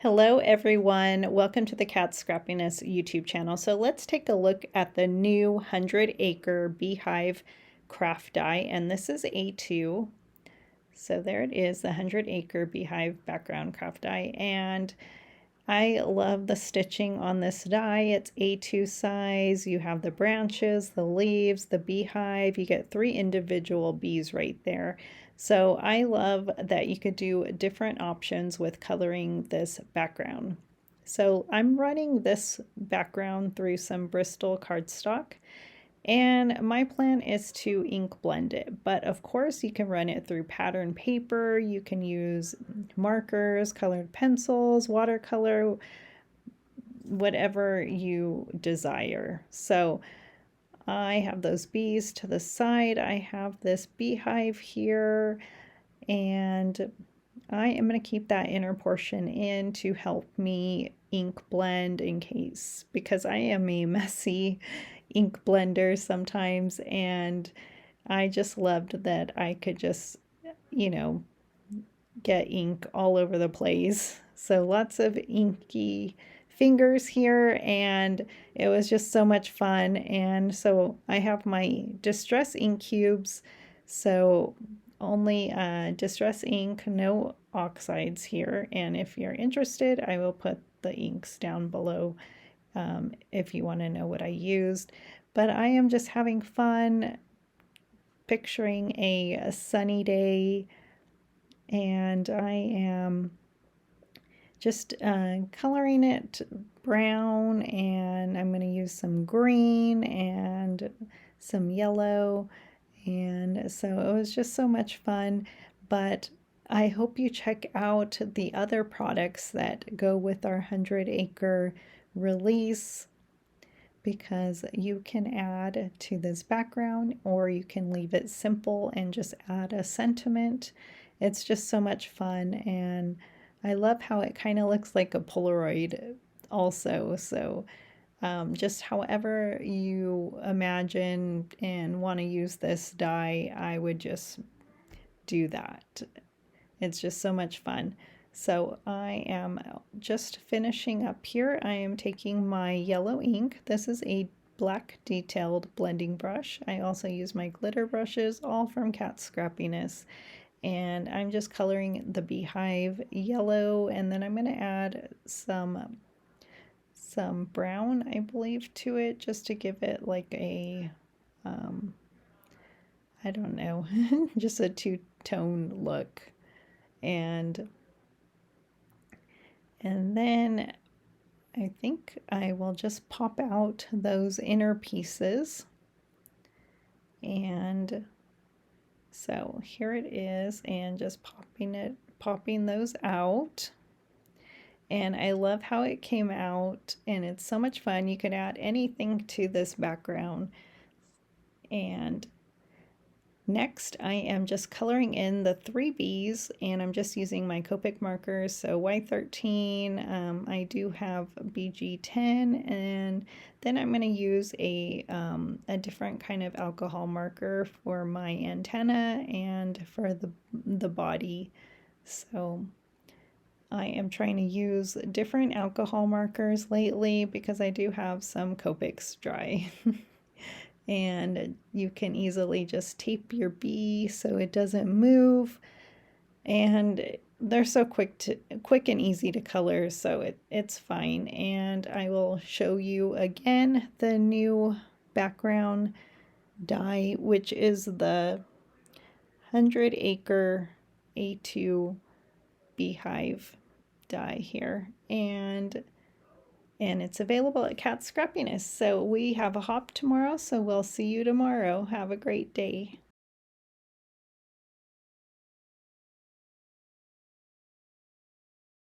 Hello everyone, welcome to the Katscrappiness YouTube channel. So let's take a look at the new 100 Acre Beehive craft die, and this is A2. So there it is, the 100 Acre Beehive background craft die, and I love the stitching on this die. It's A2 size. You have the branches, the leaves, the beehive. You get 3 individual bees right there. So I love that you could do different options with coloring this background. So I'm running this background through some Bristol cardstock, and my plan is to ink blend it. But of course you can run it through pattern paper, you can use markers, colored pencils, watercolor, whatever you desire. So I have those bees to the side. I have this beehive here, and I am going to keep that inner portion in to help me ink blend in case, because I am a messy ink blender sometimes, and I just loved that I could just, get ink all over the place. So lots of inky fingers here, and it was just so much fun. And so I have my distress ink cubes, so only distress ink, no oxides here. And if you're interested, I will put the inks down below if you want to know what I used. But I am just having fun picturing a sunny day, and I am just coloring it brown, and I'm going to use some green and some yellow, and so it was just so much fun. But I hope you check out the other products that go with our 100 Acre Release, because you can add to this background, or you can leave it simple and just add a sentiment. It's just so much fun, and I love how it kind of looks like a Polaroid also. So just however you imagine and want to use this die, I would just do that. It's just so much fun. So I am just finishing up here. I am taking my yellow ink. This is a black detailed blending brush. I also use my glitter brushes, all from Scrappiness. And I'm just coloring the beehive yellow, and then I'm going to add some brown, I believe, to it, just to give it like a, I don't know, just a two-tone look. And then I think I will just pop out those inner pieces. And so here it is, and just popping those out. And I love how it came out, and it's so much fun. You could add anything to this background. And next, I am just coloring in the 3 bees, and I'm just using my Copic markers. So Y13, I do have BG10, and then I'm going to use a different kind of alcohol marker for my antenna and for the body. So I am trying to use different alcohol markers lately because I do have some Copics dry. And you can easily just tape your bee so it doesn't move, and they're so quick and easy to color, so it's fine. And I will show you again the new background die, which is the 100 Acre A2 Beehive die here, and it's available at Katscrappiness. So we have a hop tomorrow, so we'll see you tomorrow. Have a great day.